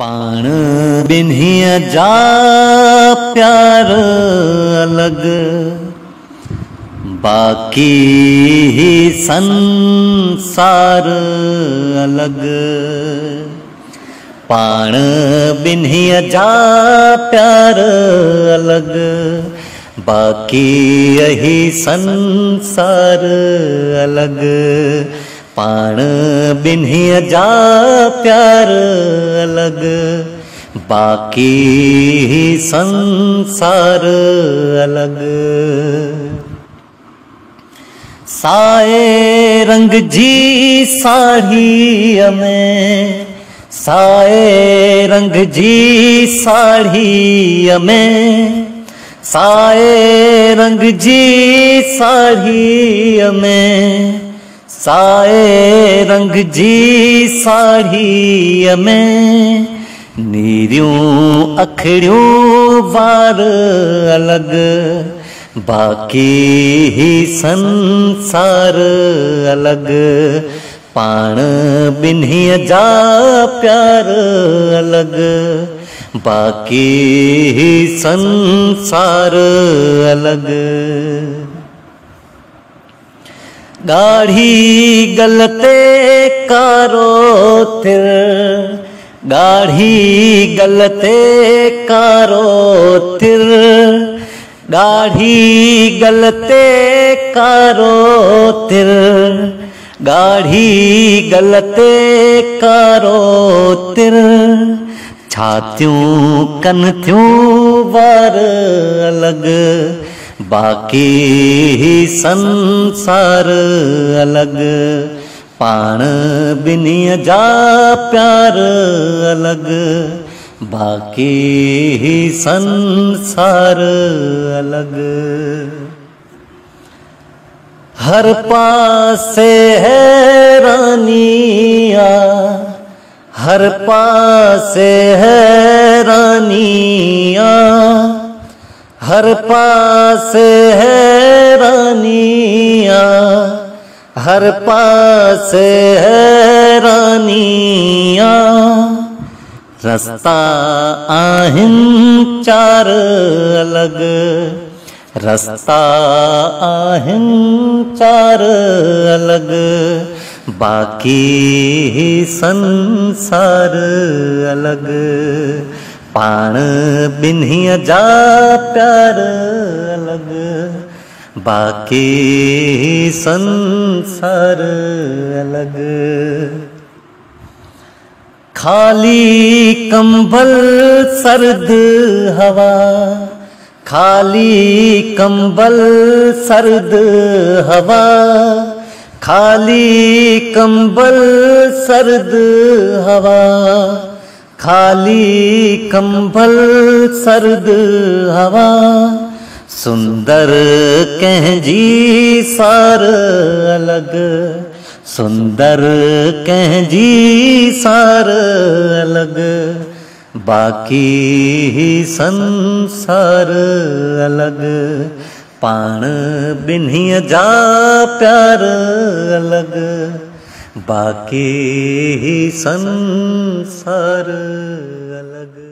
पाण बिन्हीअ जा प्यार अलग, बाकी ही संसार अलग। पाण बिन्हीअ जा प्यार अलग, बाकी यही संसार अलग। पाण बिन्हीअ जा प्यार अलग, बाकी ही संसार अलग। साए रंग जी साड़ीअ में, साए रंग जी साड़ीअ में, साए रंग जी साड़ीअ में, साए रंग जी साड़ीअ में। नीरियूं अखड़ियूं वार अलग, बाकी ही संसार अलग। पाण बिन्हीअ जा प्यार अलग, बाकी ही संसार अलग। गाढ़ी गलते कारो तिर, गाढ़ी गलते कारो तिर, गाढ़ी गलते कारो तिर, गाढ़ी गलते कारो तिर। छातियूं कन थियूं वार अलग, बाकी ही संसार अलग। पाण बिन्हीअ जा प्यार अलग, बाकी ही संसार अलग। हर पासे हैरानिया, हर पासे हैरानिया, हर पासे हैरानिया, हर पासे हैरानिया। रस्ता आहिनि चार अलग, रस्ता आहिनि चार अलग, बाकी ही संसार अलग। पाण बिन्हीअ जा प्यार अलग, बाकी ही संसार अलग। खाली कंबल सर्द हवा, खाली कंबल सर्द हवा, खाली कंबल सर्द हवा, खाली कंबल सर्द हवा। सुंदर कंहिंजी सार अलग, सुंदर कंहिंजी सार अलग, बाकी ही संसार अलग। पाण बिन्हीअ जा प्यार अलग, बाकी ही संसार अलग।